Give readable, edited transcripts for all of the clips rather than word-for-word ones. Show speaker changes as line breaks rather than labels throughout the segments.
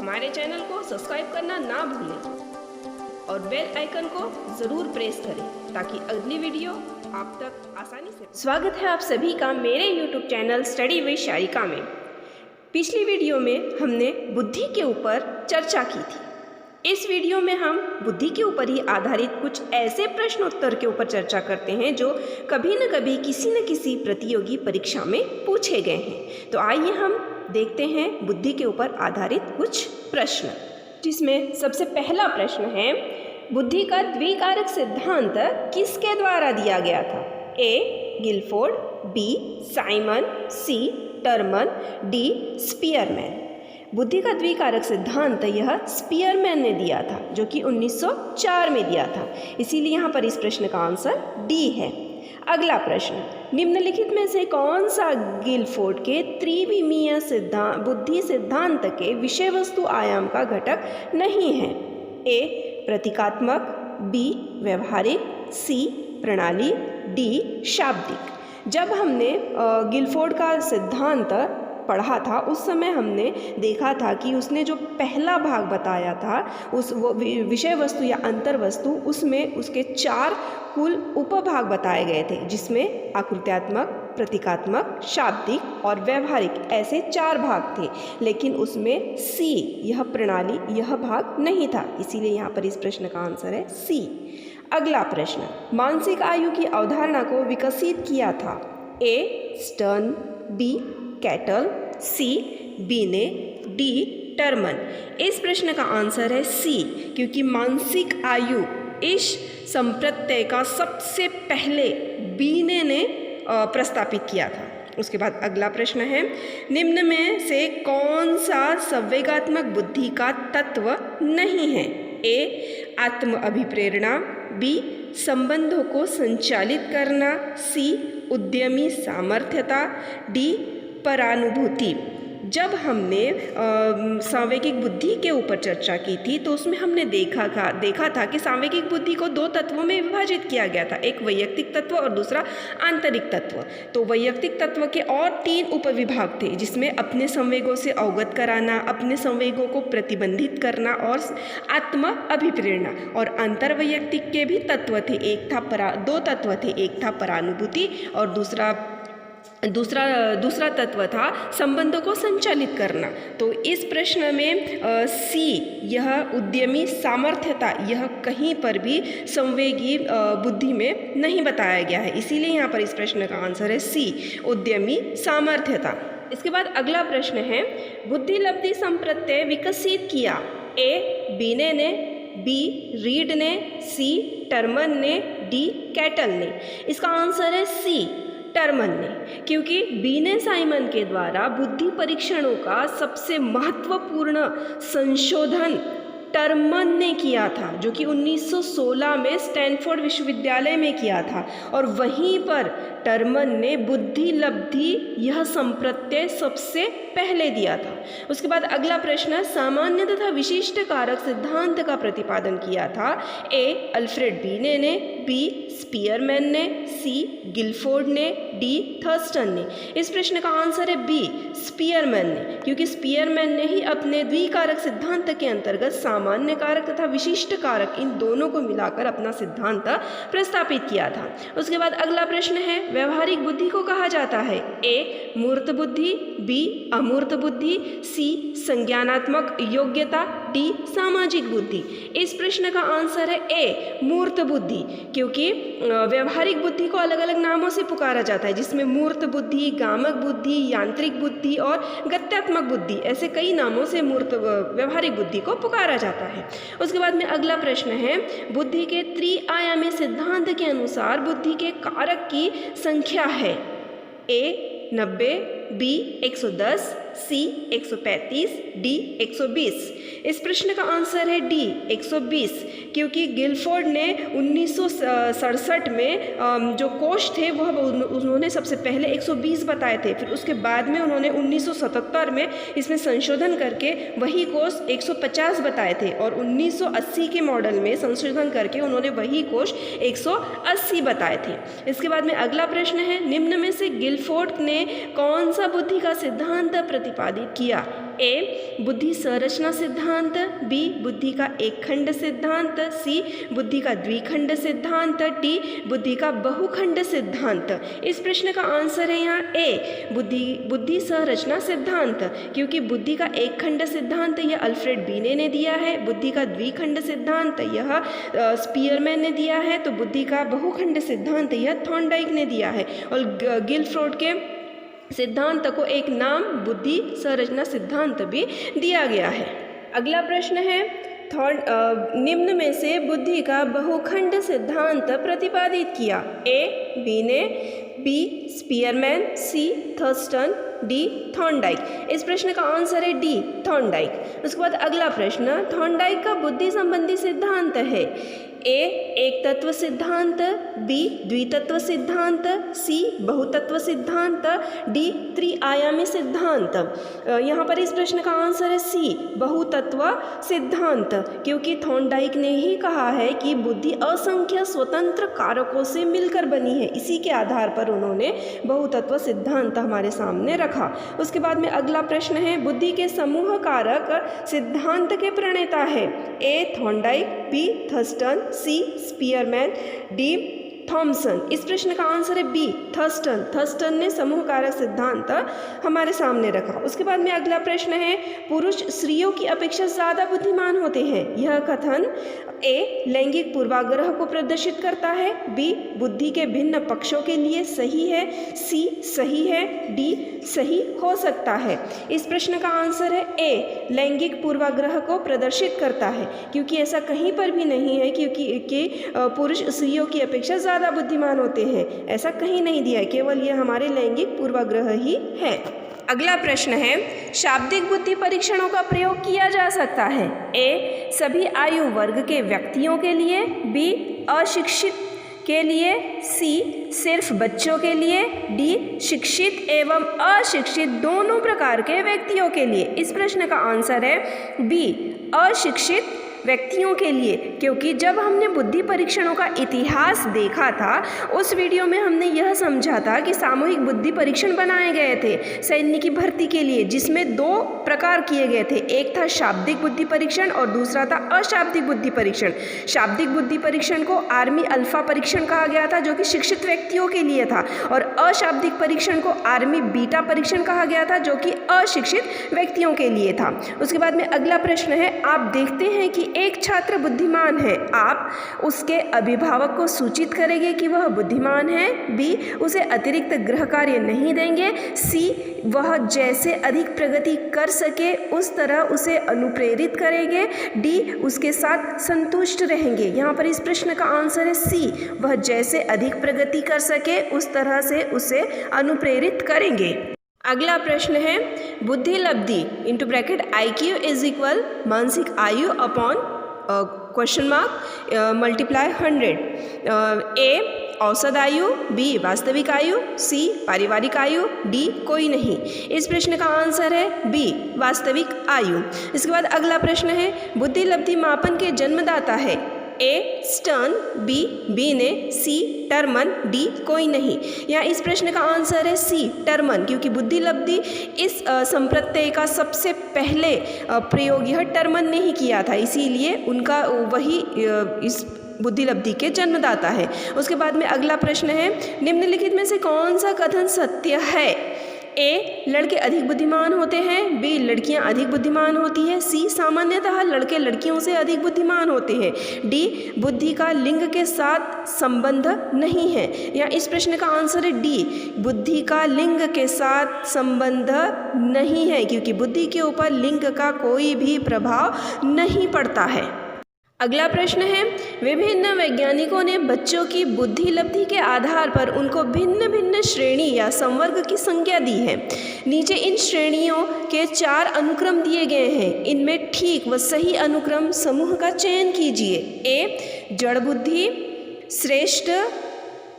हमारे चैनल को सब्सक्राइब करना ना भूलें और बेल आइकन को ज़रूर प्रेस करें ताकि अगली वीडियो आप तक आसानी से। स्वागत है आप सभी का मेरे YouTube channel study with Sharika में। पिछली वीडियो में हमने बुद्धि के ऊपर चर्चा की थी। इस वीडियो में हम बुद्धि के ऊपर ही आधारित कुछ ऐसे प्रश्न उत्तर के ऊपर चर्चा करते हैं जो कभी न कभी किसी न किसी प्रतियोगी परीक्षा में पूछे गए हैं। तो आइए हम देखते हैं बुद्धि के ऊपर आधारित कुछ प्रश्न, जिसमें सबसे पहला प्रश्न है, बुद्धि का द्विकारक सिद्धांत किसके द्वारा दिया गया था? A. Guilford, B. Simon, C. Terman, D. Spearman. बुद्धि का द्विकारक सिद्धांत यह स्पीयरमैन ने दिया था, जो कि 1904 में दिया था। इसीलिए यहाँ पर इस प्रश्न का आंसर डी है। अगला प्रश्न, निम्नलिखित में से कौन सा गिलफोर्ड के त्रिविमीय बुद्धि सिद्धांत के विषय वस्तु आयाम का घटक नहीं है? ए. प्रतीकात्मक, बी. व्यवहारिक, सी. प्रणाली, डी. शाब्दिक। जब हमने गिलफोर्ड का सिद्धांत पढ़ा था उस समय हमने देखा था कि उसने जो पहला भाग बताया था उस वो विषय वस्तु या अंतर वस्तु, उसमें उसके 4 कुल उपभाग बताए गए थे, जिसमें आकृत्यात्मक, प्रतीकात्मक, शाब्दिक और व्यवहारिक ऐसे 4 भाग थे। लेकिन उसमें सी, यह प्रणाली, यह भाग नहीं था। इसीलिए यहाँ पर इस प्रश्न का आंसर है सी। अगला प्रश्न, मानसिक आयु की अवधारणा को विकसित किया था? A. Stern, B. Cattell, C. Binet, D. Terman. इस प्रश्न का आंसर है सी, क्योंकि मानसिक आयु इस संप्रत्यय का सबसे पहले बीने ने प्रस्तावित किया था। उसके बाद अगला प्रश्न है, निम्न में से कौन सा संवेगात्मक बुद्धि का तत्व नहीं है? ए. आत्म अभिप्रेरणा, बी. संबंधों को संचालित करना, सी. उद्यमी सामर्थ्यता, डी. परानुभूति। जब हमने सांवेगिक बुद्धि के ऊपर चर्चा की थी तो उसमें हमने देखा था कि सांवेगिक बुद्धि को 2 तत्वों में विभाजित किया गया था, एक वैयक्तिक तत्व और दूसरा आंतरिक तत्व। तो वैयक्तिक तत्व के और 3 उपविभाग थे, जिसमें अपने संवेगों से अवगत कराना, अपने संवेगों को प्रतिबंधित करना और आत्म अभिप्रेरणा। और अंतर्वैयक्तिक के भी तत्व थे, 2 तत्व थे, एक था परानुभूति और दूसरा तत्व था संबंधों को संचालित करना। तो इस प्रश्न में सी, यह उद्यमी सामर्थ्यता, यह कहीं पर भी संवेगी बुद्धि में नहीं बताया गया है। इसीलिए यहाँ पर इस प्रश्न का आंसर है सी, उद्यमी सामर्थ्यता। इसके बाद अगला प्रश्न है, बुद्धि लब्धि संप्रत्यय विकसित किया? ए. बीने ने, बी. रीड ने, सी. टर्मन ने, डी. कैटल ने। इसका आंसर है सी, टर्मन ने, क्योंकि बीने साइमन के द्वारा बुद्धि परीक्षणों का सबसे महत्वपूर्ण संशोधन टर्मन ने किया था, जो कि 1916 में स्टैनफोर्ड विश्वविद्यालय में किया था। और वहीं पर टर्मन ने बुद्धि लब्धि यह संप्रत्यय सबसे पहले दिया था। उसके बाद अगला प्रश्न, सामान्य तथा विशिष्ट कारक सिद्धांत का प्रतिपादन किया था? ए. अल्फ्रेड बीने ने, बी. स्पीयरमैन ने, सी. गिलफोर्ड ने, डी. थर्स्टन ने। इस प्रश्न का आंसर है बी, स्पीयरमैन ने, क्योंकि स्पीयरमैन ने ही अपने द्विकारक सिद्धांत के अंतर्गत सामान्य कारक तथा विशिष्ट कारक इन दोनों को मिलाकर अपना सिद्धांत प्रस्तावित किया था। उसके बाद अगला प्रश्न है, व्यवहारिक बुद्धि को कहा जाता है? ए. मूर्त बुद्धि, बी. अमूर्त बुद्धि, सी. संज्ञानात्मक योग्यता, डी. सामाजिक बुद्धि। इस प्रश्न का आंसर है ए, मूर्त बुद्धि, क्योंकि व्यवहारिक बुद्धि को अलग अलग नामों से पुकारा जाता है, जिसमें मूर्त बुद्धि, गामक बुद्धि, यांत्रिक बुद्धि और गत्यात्मक बुद्धि, ऐसे कई नामों से व्यवहारिक बुद्धि को पुकारा जाता है। उसके बाद में अगला प्रश्न है, बुद्धि के त्रिआयामी सिद्धांत के अनुसार बुद्धि के कारक की संख्या है? ए. 90, बी. 110, सी. 135, डी. 120। इस प्रश्न का आंसर है डी, 120, क्योंकि गिलफोर्ड ने 1967 में जो कोष थे वह उन्होंने सबसे पहले 120 बताए थे। फिर उसके बाद में उन्होंने 1977 में इसमें संशोधन करके वही कोष 150 बताए थे और 1980 के मॉडल में संशोधन करके उन्होंने वही कोष 180 बताए थे। इसके बाद में अगला प्रश्न है, निम्न में से गिलफोर्ड ने कौन सा बुद्धि का सिद्धांत प्रतिपादित किया? ए बुद्धि संरचना सिद्धांत, बी बुद्धि का एक खंड सिद्धांत, सी बुद्धि का द्विखंड सिद्धांत, डी बुद्धि का बहुखंड सिद्धांत। इस प्रश्न का आंसर है यहाँ ए बुद्धि संरचना सिद्धांत, क्योंकि बुद्धि का एक खंड सिद्धांत यह अल्फ्रेड बीने ने दिया है, बुद्धि का द्विखंड सिद्धांत यह स्पीयरमैन ने दिया है, तो बुद्धि का बहुखंड सिद्धांत यह थॉर्नडाइक ने दिया है। और गिलफ्रोड के सिद्धांत को एक नाम बुद्धि संरचना सिद्धांत भी दिया गया है। अगला प्रश्न है निम्न में से बुद्धि का बहुखंड सिद्धांत प्रतिपादित किया। ए बीने, बी स्पीयरमैन, सी थर्स्टन, डी थॉर्नडाइक। इस प्रश्न का आंसर है डी थॉर्नडाइक। उसके बाद अगला प्रश्न, थॉर्नडाइक का बुद्धि संबंधी सिद्धांत है ए एक तत्व सिद्धांत, बी द्वितत्व सिद्धांत, सी बहुतत्व सिद्धांत, डी त्रिआयामी सिद्धांत। यहाँ पर इस प्रश्न का आंसर है सी बहुतत्व सिद्धांत, क्योंकि थॉर्नडाइक ने ही कहा है कि बुद्धि असंख्य स्वतंत्र कारकों से मिलकर बनी है, इसी के आधार पर उन्होंने बहुतत्व सिद्धांत हमारे सामने रखा। उसके बाद में अगला प्रश्न है, बुद्धि के समूह कारक सिद्धांत के प्रणेता है ए थॉर्नडाइक, बी थर्स्टन, सी स्पीयरमैन, डी थॉमसन। इस प्रश्न का आंसर है बी थर्स्टन। थर्स्टन ने समूह कारक सिद्धांत हमारे सामने रखा। उसके बाद में अगला प्रश्न है, पुरुष स्त्रियों की अपेक्षा ज़्यादा बुद्धिमान होते हैं, यह कथन ए लैंगिक पूर्वाग्रह को प्रदर्शित करता है, बी बुद्धि के भिन्न पक्षों के लिए सही है, सी सही है, डी सही हो सकता है। इस प्रश्न का आंसर है ए लैंगिक पूर्वाग्रह को प्रदर्शित करता है, क्योंकि ऐसा कहीं पर भी नहीं है क्योंकि पुरुष स्त्रियों की अपेक्षा ज़्यादा बुद्धिमान होते हैं, ऐसा कहीं नहीं दिया है, केवल ये हमारे लैंगिक पूर्वाग्रह ही है। अगला प्रश्न है, शाब्दिक बुद्धि परीक्षणों का प्रयोग किया जा सकता है ए सभी आयु वर्ग के व्यक्तियों के लिए, बी अशिक्षित के लिए, सी सिर्फ बच्चों के लिए, डी शिक्षित एवं अशिक्षित दोनों प्रकार के व्यक्तियों के लिए। इस प्रश्न का आंसर है बी अशिक्षित व्यक्तियों के लिए, क्योंकि जब हमने बुद्धि परीक्षणों का इतिहास देखा था उस वीडियो में हमने यह समझा था कि सामूहिक बुद्धि परीक्षण बनाए गए थे सैन्य की भर्ती के लिए, जिसमें दो प्रकार किए गए थे, एक था शाब्दिक बुद्धि परीक्षण और दूसरा था अशाब्दिक बुद्धि परीक्षण। शाब्दिक बुद्धि परीक्षण को आर्मी अल्फा परीक्षण कहा गया था, जो कि शिक्षित व्यक्तियों के लिए था, और अशाब्दिक परीक्षण को आर्मी बीटा परीक्षण कहा गया था, जो कि अशिक्षित व्यक्तियों के लिए था। उसके बाद में अगला प्रश्न है, आप देखते हैं कि एक छात्र बुद्धिमान है, आप उसके अभिभावक को सूचित करेंगे कि वह बुद्धिमान है, बी उसे अतिरिक्त गृह कार्य नहीं देंगे, सी वह जैसे अधिक प्रगति कर सके उस तरह उसे अनुप्रेरित करेंगे, डी उसके साथ संतुष्ट रहेंगे। यहाँ पर इस प्रश्न का आंसर है सी वह जैसे अधिक प्रगति कर सके उस तरह से उसे अनुप्रेरित करेंगे। अगला प्रश्न है, बुद्धि लब्धि into bracket IQ is equal मानसिक आयु upon question mark multiply 100। A औसत आयु, बी वास्तविक आयु, सी पारिवारिक आयु, डी कोई नहीं। इस प्रश्न का आंसर है बी वास्तविक आयु। इसके बाद अगला प्रश्न है, बुद्धि लब्धि मापन के जन्मदाता है ए स्टर्न, बी बीने, सी टर्मन, डी कोई नहीं। यहाँ इस प्रश्न का आंसर है सी टर्मन, क्योंकि बुद्धि लब्धि इस संप्रत्यय का सबसे पहले प्रयोग यह टर्मन ने ही किया था, इसीलिए उनका वही इस बुद्धि लब्धि के जन्मदाता है। उसके बाद में अगला प्रश्न है, निम्नलिखित में से कौन सा कथन सत्य है? ए लड़के अधिक बुद्धिमान होते हैं, बी लड़कियां अधिक बुद्धिमान होती है, सी सामान्यतः लड़के लड़कियों से अधिक बुद्धिमान होते हैं, डी बुद्धि का लिंग के साथ संबंध नहीं है। या इस प्रश्न का आंसर है डी बुद्धि का लिंग के साथ संबंध नहीं है, क्योंकि बुद्धि के ऊपर लिंग का कोई भी प्रभाव नहीं पड़ता है। अगला प्रश्न है, विभिन्न वैज्ञानिकों ने बच्चों की बुद्धि लब्धि के आधार पर उनको भिन्न भिन्न श्रेणी या संवर्ग की संज्ञा दी है। नीचे इन श्रेणियों के 4 अनुक्रम दिए गए हैं, इनमें ठीक व सही अनुक्रम समूह का चयन कीजिए। ए जड़ बुद्धि, श्रेष्ठ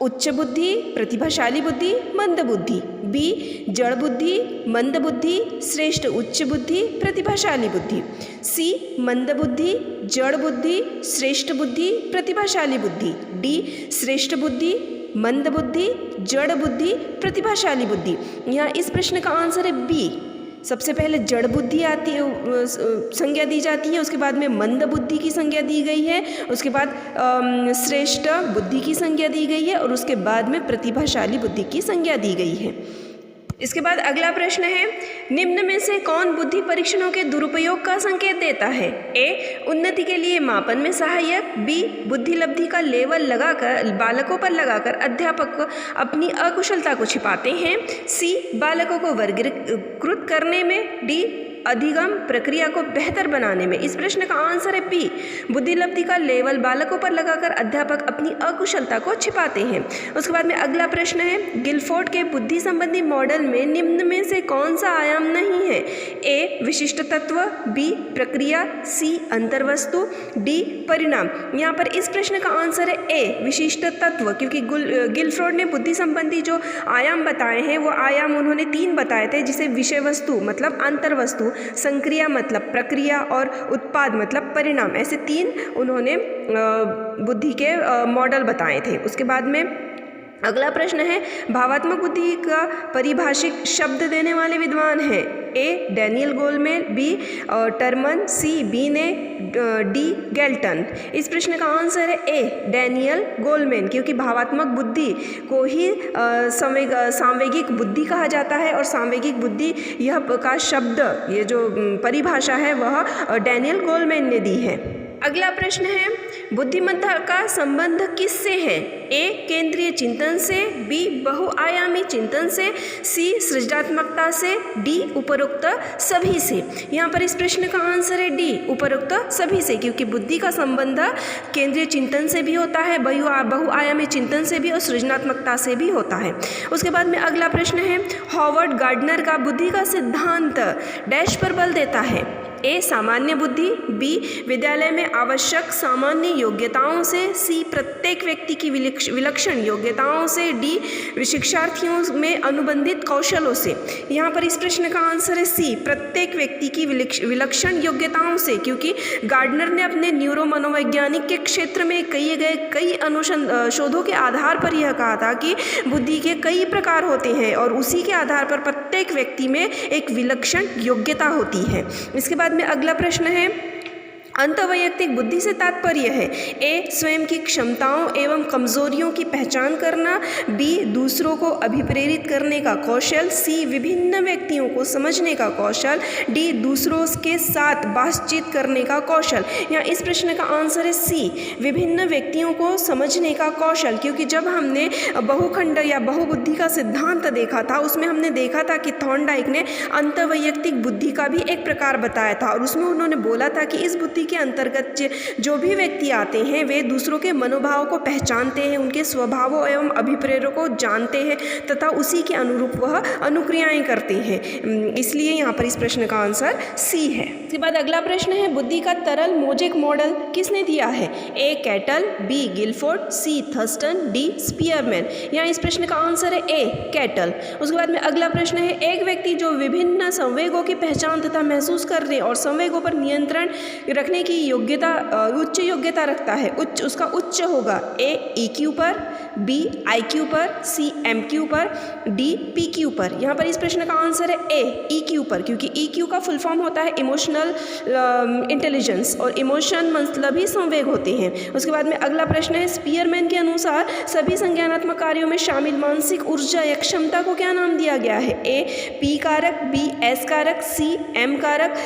उच्च बुद्धि, प्रतिभाशाली बुद्धि, मंद बुद्धि, बी जड़ बुद्धि, मंद बुद्धि, श्रेष्ठ उच्च बुद्धि, प्रतिभाशाली बुद्धि, सी मंद बुद्धि, जड़ बुद्धि, श्रेष्ठ बुद्धि, प्रतिभाशाली बुद्धि, डी श्रेष्ठ बुद्धि, मंद बुद्धि, जड़ बुद्धि, प्रतिभाशाली बुद्धि। यहाँ इस प्रश्न का आंसर है बी सबसे पहले जड़ बुद्धि आती है, संज्ञा दी जाती है, उसके बाद में मंद बुद्धि की संज्ञा दी गई है, उसके बाद श्रेष्ठ बुद्धि की संज्ञा दी गई है और उसके बाद में प्रतिभाशाली बुद्धि की संज्ञा दी गई है। इसके बाद अगला प्रश्न है, निम्न में से कौन बुद्धि परीक्षणों के दुरुपयोग का संकेत देता है? ए, उन्नति के लिए मापन में सहायक। बी, बुद्धि लब्धि का लेवल लगाकर बालकों पर लगाकर अध्यापक अपनी अकुशलता को छिपाते हैं। सी, बालकों को वर्गीकृत करने में। डी, अधिगम प्रक्रिया को बेहतर बनाने में। इस प्रश्न का आंसर है बी, बुद्धि लब्धि का लेवल बालकों पर लगाकर अध्यापक अपनी अकुशलता को छिपाते हैं। उसके बाद में अगला प्रश्न है, गिलफोर्ड के बुद्धि संबंधी मॉडल में निम्न में से कौन सा आयाम नहीं है? ए, विशिष्ट तत्व। बी, प्रक्रिया। सी, अंतर्वस्तु। डी, परिणाम। यहाँ पर इस प्रश्न का आंसर है ए, विशिष्ट तत्व, क्योंकि गिलफोर्ड ने बुद्धि संबंधी जो आयाम बताए हैं वो आयाम उन्होंने 3 बताए थे, जिसे विषय वस्तु मतलब अंतर्वस्तु, संक्रिया मतलब प्रक्रिया और उत्पाद मतलब परिणाम, ऐसे 3 उन्होंने बुद्धि के मॉडल बताए थे। उसके बाद में अगला प्रश्न है, भावात्मक बुद्धि का परिभाषिक शब्द देने वाले विद्वान हैं? A, Daniel Goleman. B, Terman. C, Binet. D, Galton. इस प्रश्न का आंसर है ए, डैनियल गोलमेन, क्योंकि भावात्मक बुद्धि को ही सांवेगिक बुद्धि कहा जाता है और सांवेगिक बुद्धि यह का शब्द, ये जो परिभाषा है वह डैनियल गोलमेन ने दी है। अगला प्रश्न है, बुद्धिमत्ता का संबंध किससे है? ए, केंद्रीय चिंतन से। बी, बहुआयामी चिंतन से। सी, सृजनात्मकता से। डी, उपरोक्त सभी से। यहाँ पर इस प्रश्न का आंसर है डी, उपरोक्त सभी से, क्योंकि बुद्धि का संबंध केंद्रीय चिंतन से भी होता है, बहुआयामी चिंतन से भी और सृजनात्मकता से भी होता है। उसके बाद में अगला प्रश्न है, हॉवर्ड गार्डनर का बुद्धि का सिद्धांत डैश पर बल देता है? ए, सामान्य बुद्धि। बी, विद्यालय में आवश्यक सामान्य योग्यताओं से। सी, प्रत्येक व्यक्ति की विलक्षण योग्यताओं से। डी, शिक्षार्थियों में अनुबंधित कौशलों से। यहाँ पर इस प्रश्न का आंसर है सी, प्रत्येक व्यक्ति की विलक्षण योग्यताओं से, क्योंकि गार्डनर ने अपने न्यूरो मनोवैज्ञानिक के क्षेत्र में कई अनुशोधों के आधार पर यह कहा था कि बुद्धि के कई प्रकार होते हैं और उसी के आधार पर प्रत्येक व्यक्ति में एक विलक्षण योग्यता होती है। इसके बाद में अगला प्रश्न है, अंतर्वैयक्तिक बुद्धि से तात्पर्य है? ए, स्वयं की क्षमताओं एवं कमजोरियों की पहचान करना। बी, दूसरों को अभिप्रेरित करने का कौशल। सी, विभिन्न व्यक्तियों को समझने का कौशल। डी, दूसरों के साथ बातचीत करने का कौशल। यहाँ इस प्रश्न का आंसर है सी, विभिन्न व्यक्तियों को समझने का कौशल, क्योंकि जब हमने बहुखंड या बहुबुद्धि का सिद्धांत देखा था उसमें हमने देखा था कि थॉर्नडाइक ने अंतर्वैयक्तिक बुद्धि का भी एक प्रकार बताया था और उसमें उन्होंने बोला था कि इस बुद्धि के अंतर्गत जो भी व्यक्ति आते हैं वे दूसरों के मनोभाव को पहचानते हैं, उनके स्वभावों एवं अभिप्रेरणा को जानते हैं तथा उसी के अनुरूप वह अनुक्रियाएं करते हैं। इसलिए यहाँ पर इस प्रश्न का आंसर सी है। इसके बाद अगला प्रश्न है, बुद्धि का तरल मोजेक मॉडल किसने दिया है? A, Cattell. B, Guilford. C, Thurstone. D, Spearman. यहाँ इस प्रश्न का आंसर है ए, कैटल। उसके बाद में अगला प्रश्न है, एक व्यक्ति जो विभिन्न संवेगों की पहचान तथा महसूस करने और संवेगों पर नियंत्रण रखने की योग्यता, उच्च योग्यता रखता है, उसका उच्च होगा। ए, EQ पर। बी, IQ पर। सी, MQ पर। डी, PQ पर। यहाँ पर इस प्रश्न का आंसर है ए, EQ पर, क्योंकि EQ का फुल फॉर्म होता है इमोशनल इंटेलिजेंस और इमोशन मतलब ही संवेग होते हैं। उसके बाद में अगला प्रश्न है, स्पीयरमैन के अनुसार सभी संज्ञानात्मक कार्यों में शामिल मानसिक ऊर्जा या क्षमता को क्या नाम दिया गया है? ए, P कारक। बी, S कारक। सी, M कारक।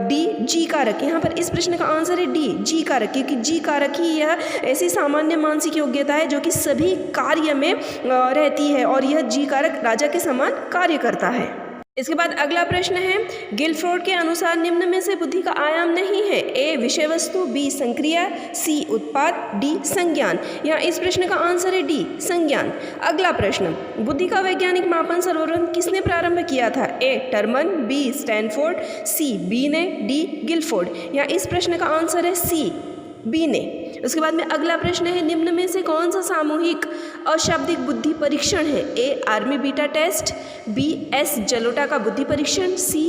डी, G कारक। यहाँ पर इस प्रश्न का आंसर है डी, G कारक, क्योंकि G कारक ही यह ऐसी सामान्य मानसिक योग्यता है जो कि सभी कार्य में रहती है और यह G कारक राजा के समान कार्य करता है। इसके बाद अगला प्रश्न है, गिलफोर्ड के अनुसार निम्न में से बुद्धि का आयाम नहीं है? ए, विषय वस्तु। बी, संक्रिया। सी, उत्पाद। डी, संज्ञान। यहाँ इस प्रश्न का आंसर है डी, संज्ञान। अगला प्रश्न, बुद्धि का वैज्ञानिक मापन सर्वप्रथम किसने प्रारंभ किया था? A, Terman. B, Stanford. C, Binet. D, Guilford. यहाँ इस प्रश्न का आंसर है सी, बी ने। उसके बाद में अगला प्रश्न है, निम्न में से कौन सा सामूहिक अशाब्दिक बुद्धि परीक्षण है? A, army beta test. B, S Jalota का बुद्धि परीक्षण। सी,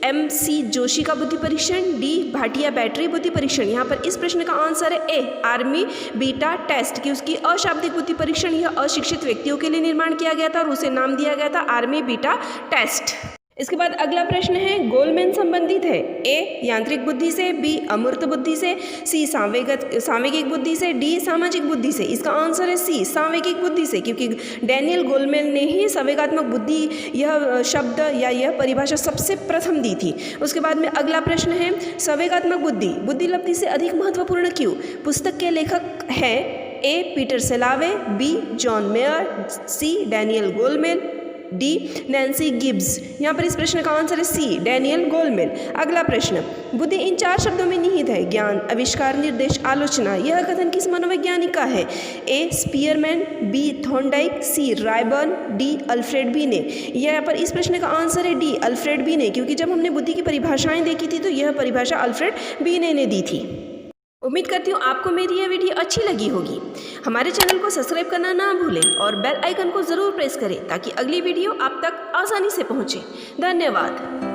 MC जोशी का बुद्धि परीक्षण। डी, भाटिया बैटरी बुद्धि परीक्षण। यहाँ पर इस प्रश्न का आंसर है ए, आर्मी बीटा टेस्ट, कि उसकी अशाब्दिक बुद्धि परीक्षण यह अशिक्षित व्यक्तियों के लिए निर्माण किया गया था और उसे नाम दिया गया था आर्मी बीटा टेस्ट। इसके बाद अगला प्रश्न है, गोलमैन संबंधित है ए यांत्रिक बुद्धि से, बी अमूर्त बुद्धि से, सी सांवेगिक बुद्धि से, डी सामाजिक बुद्धि से। इसका आंसर है सी सांवेगिक बुद्धि से, क्योंकि डैनियल गोलमैन ने ही संवेगात्मक बुद्धि यह शब्द या यह परिभाषा सबसे प्रथम दी थी। उसके बाद में अगला प्रश्न है, संवेगात्मक बुद्धि बुद्धिलब्धि से अधिक महत्वपूर्ण क्यों? पुस्तक के लेखक हैं A Peter Salovey, B John Mayer, C Daniel Goleman, D Nancy Gibbs. यहाँ पर इस प्रश्न का आंसर है सी डैनियल गोलमैन। अगला प्रश्न, बुद्धि इन 4 शब्दों में निहित है, ज्ञान, आविष्कार, निर्देश, आलोचना। यह कथन किस मनोवैज्ञानिक का है? ए स्पीयरमैन, बी थॉर्नडाइक, सी रायबर्न, डी अल्फ्रेड बीने। यहाँ पर इस प्रश्न का आंसर है डी अल्फ्रेड बीने, क्योंकि जब हमने बुद्धि की परिभाषाएं देखी थी तो यह परिभाषा अल्फ्रेड बीने ने दी थी। उम्मीद करती हूँ आपको मेरी यह वीडियो अच्छी लगी होगी। हमारे चैनल को सब्सक्राइब करना ना भूलें और बेल आइकन को ज़रूर प्रेस करें ताकि अगली वीडियो आप तक आसानी से पहुँचे। धन्यवाद।